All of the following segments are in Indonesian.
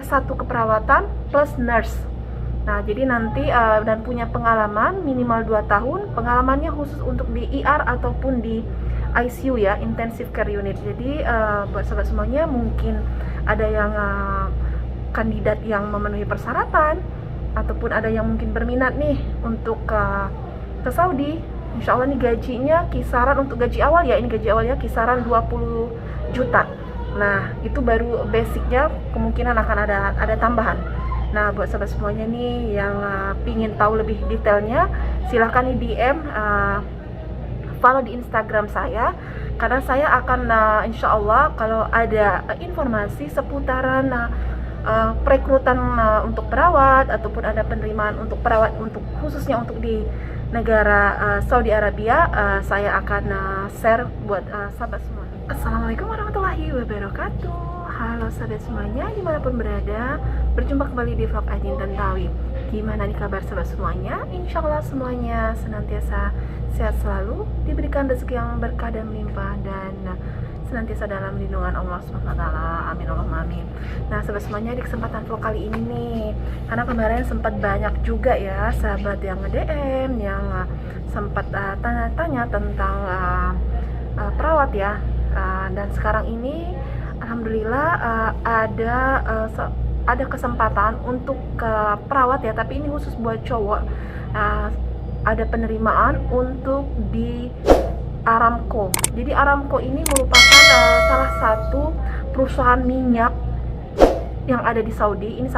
S1 keperawatan plus nurse. Nah, jadi nanti dan punya pengalaman minimal 2 tahun, pengalamannya khusus untuk di ER ataupun di ICU ya, intensive care unit. Jadi buat sobat semuanya, mungkin ada yang kandidat yang memenuhi persyaratan ataupun ada yang mungkin berminat nih untuk ke Saudi. Insya Allah nih gajinya kisaran untuk gaji awal ya, ini gaji awalnya kisaran 20 juta. Nah, itu baru basicnya, kemungkinan akan ada tambahan. Nah, buat sahabat semuanya nih yang pingin tahu lebih detailnya, silahkan di DM, follow di Instagram saya, karena saya akan insya Allah kalau ada informasi seputaran perekrutan untuk perawat ataupun ada penerimaan untuk perawat untuk khususnya untuk di negara Saudi Arabia, saya akan share buat sahabat semua. Assalamualaikum warahmatullahi wabarakatuh. Halo sahabat semuanya dimanapun berada, berjumpa kembali di vlog Adin Tantawi. Gimana nih kabar sahabat semuanya? Insya Allah semuanya senantiasa sehat selalu, diberikan rezeki yang berkah dan melimpah, dan senantiasa dalam lindungan Allah SWT. Amin Allahumma amin. Nah sahabat semuanya, di kesempatan vlog kali ini nih, karena kemarin sempat banyak juga ya sahabat yang nge-DM, yang sempat tanya-tanya tentang perawat ya, dan sekarang ini alhamdulillah ada kesempatan untuk ke perawat ya, tapi ini khusus buat cowok. Ada penerimaan untuk di Aramco. Jadi Aramco ini merupakan salah satu perusahaan minyak yang ada di Saudi. Ini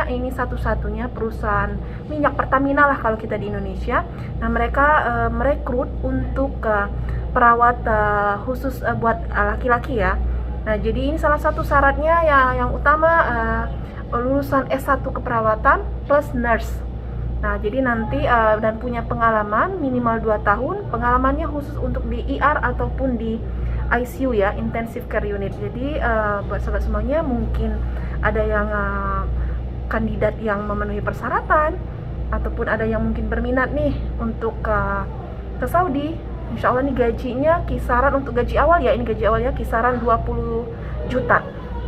ini satu-satunya perusahaan minyak Pertamina lah kalau kita di Indonesia. Nah, mereka merekrut untuk perawat khusus buat laki-laki ya. Nah, jadi ini salah satu syaratnya yang utama lulusan S1 keperawatan plus nurse. Nah, jadi nanti dan punya pengalaman minimal 2 tahun, pengalamannya khusus untuk di ER ataupun di ICU ya, intensive care unit. Jadi buat sahabat semuanya, mungkin ada yang kandidat yang memenuhi persyaratan ataupun ada yang mungkin berminat nih untuk ke Saudi. Insya Allah nih gajinya kisaran untuk gaji awal ya, ini gaji awalnya kisaran 20 juta.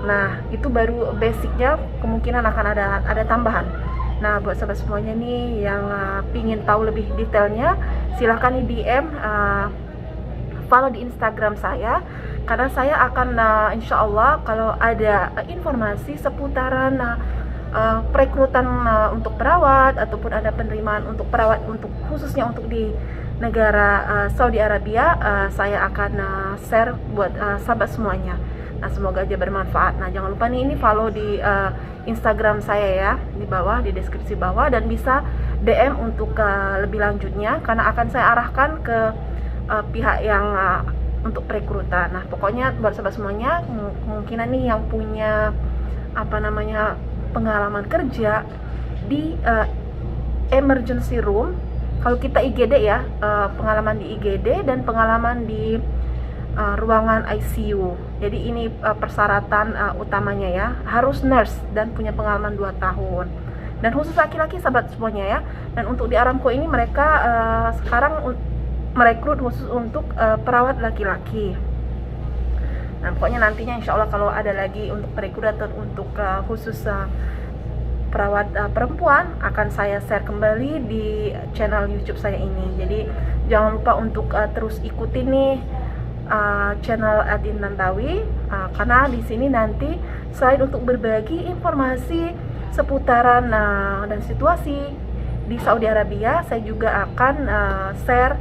Nah, itu baru basicnya, kemungkinan akan ada tambahan. Nah, buat sahabat semuanya nih yang pingin tahu lebih detailnya, silahkan di DM, follow di Instagram saya, karena saya akan insya Allah kalau ada informasi seputaran perekrutan untuk perawat ataupun ada penerimaan untuk perawat untuk khususnya untuk di negara Saudi Arabia, saya akan share buat sahabat semuanya. Nah, semoga aja bermanfaat. Nah, jangan lupa nih, ini follow di Instagram saya ya, di bawah, di deskripsi bawah, dan bisa DM untuk lebih lanjutnya, karena akan saya arahkan ke pihak yang untuk perekrutan. Nah, pokoknya buat sahabat semuanya, kemungkinan nih yang punya pengalaman kerja di emergency room. Kalau kita IGD ya, pengalaman di IGD dan pengalaman di ruangan ICU. Jadi ini persyaratan utamanya ya, harus nurse dan punya pengalaman 2 tahun. Dan khusus laki-laki sahabat semuanya ya. Dan untuk di Aramco ini mereka sekarang merekrut khusus untuk perawat laki-laki. Nah, pokoknya nantinya insya Allah kalau ada lagi untuk perekrutan untuk khusus perawat perempuan, akan saya share kembali di channel YouTube saya ini. Jadi jangan lupa untuk terus ikuti nih channel Adin Tantawi, karena di sini nanti selain untuk berbagi informasi seputaran dan situasi di Saudi Arabia, saya juga akan share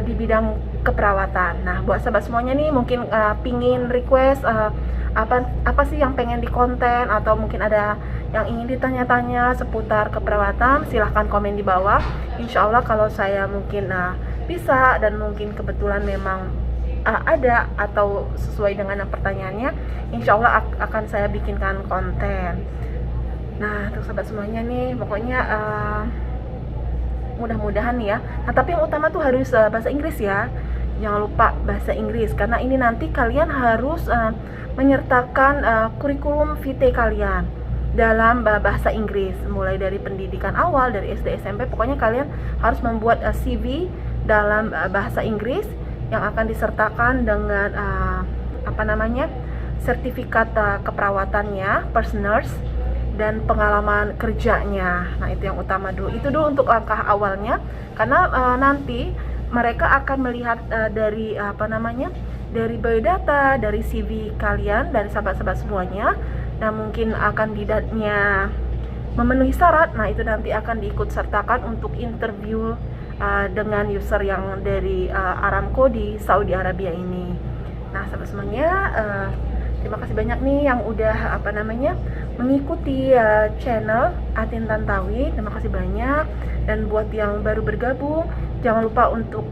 di bidang keperawatan. Nah, buat sahabat semuanya nih mungkin pingin request apa sih yang pengen di konten, atau mungkin ada yang ingin ditanya-tanya seputar keperawatan, silahkan komen di bawah. Insya Allah kalau saya mungkin bisa, dan mungkin kebetulan memang ada atau sesuai dengan pertanyaannya, insya Allah akan saya bikinkan konten. Nah, untuk sahabat semuanya nih, pokoknya mudah-mudahan nih ya. Nah, tapi yang utama tuh harus bahasa Inggris ya. Jangan lupa bahasa Inggris, karena ini nanti kalian harus menyertakan kurikulum vitae kalian dalam bahasa Inggris, mulai dari pendidikan awal dari SD SMP. Pokoknya kalian harus membuat CV dalam bahasa Inggris yang akan disertakan dengan sertifikat keperawatannya, first nurse, dan pengalaman kerjanya. Nah, itu yang utama dulu. Itu dulu untuk langkah awalnya, karena nanti mereka akan melihat dari dari biodata, dari CV kalian, dari sahabat-sahabat semuanya. Nah, mungkin kandidatnya memenuhi syarat. Nah, itu nanti akan diikut sertakan untuk interview dengan user yang dari Aramco di Saudi Arabia ini. Nah, sahabat semuanya, terima kasih banyak nih yang udah mengikuti channel Atin Tantawi. Terima kasih banyak. Dan buat yang baru bergabung, jangan lupa untuk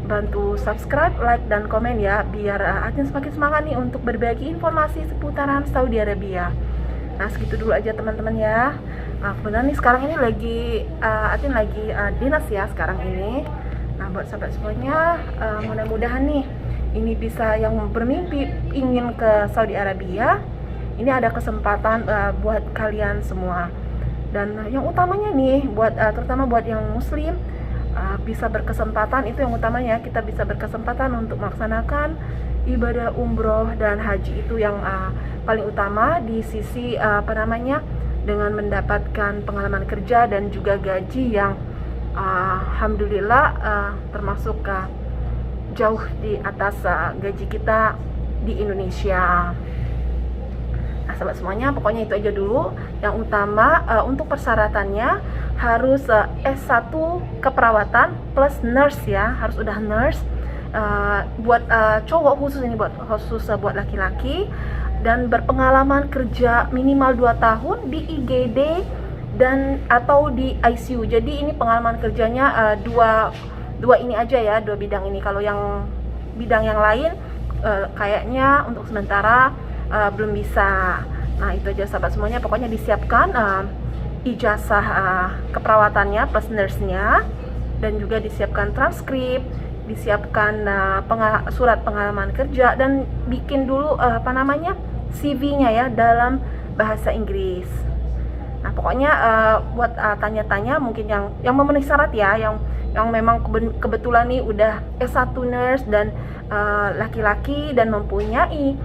bantu subscribe, like, dan komen ya, biar Atin semakin semangat nih untuk berbagi informasi seputaran Saudi Arabia. Nah, segitu dulu aja teman-teman ya. Nah, kebetulan nih sekarang ini Atin lagi dinas ya sekarang ini. Nah, buat sahabat semuanya, mudah-mudahan nih ini bisa, yang bermimpi ingin ke Saudi Arabia, ini ada kesempatan buat kalian semua. Dan yang utamanya nih, terutama buat yang muslim, bisa berkesempatan, itu yang utamanya, kita bisa berkesempatan untuk melaksanakan ibadah umroh dan haji. Itu yang paling utama di sisi dengan mendapatkan pengalaman kerja dan juga gaji yang alhamdulillah termasuk jauh di atas gaji kita di Indonesia. Nah, sahabat semuanya, pokoknya itu aja dulu. Yang utama untuk persyaratannya harus S1 keperawatan plus nurse ya, harus udah nurse. Buat cowok khusus ini, buat laki-laki, dan berpengalaman kerja minimal 2 tahun di IGD dan atau di ICU. Jadi ini pengalaman kerjanya dua ini aja ya, 2 bidang ini. Kalau yang bidang yang lain kayaknya untuk sementara belum bisa. Nah, itu aja sahabat semuanya, pokoknya disiapkan ijazah keperawatannya plus nurse-nya, dan juga disiapkan transkrip, disiapkan surat pengalaman kerja, dan bikin dulu CV-nya ya dalam bahasa Inggris. Nah, pokoknya buat tanya-tanya mungkin yang memenuhi syarat ya, yang memang kebetulan nih udah S1 nurse dan laki-laki dan mempunyai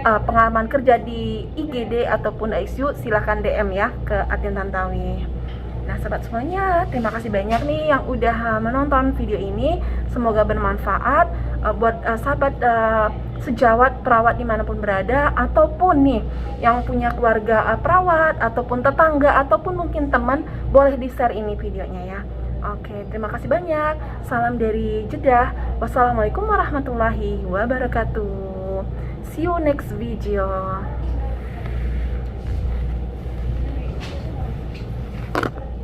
pengalaman kerja di IGD ataupun ICU, silahkan DM ya ke Atin Tantawi. Nah, sahabat semuanya, terima kasih banyak nih yang udah menonton video ini. Semoga bermanfaat buat sahabat sejawat perawat dimanapun berada, ataupun nih yang punya keluarga perawat, ataupun tetangga, ataupun mungkin teman, boleh di-share ini videonya ya. Oke, terima kasih banyak. Salam dari Jeddah. Wassalamualaikum warahmatullahi wabarakatuh. See you next video.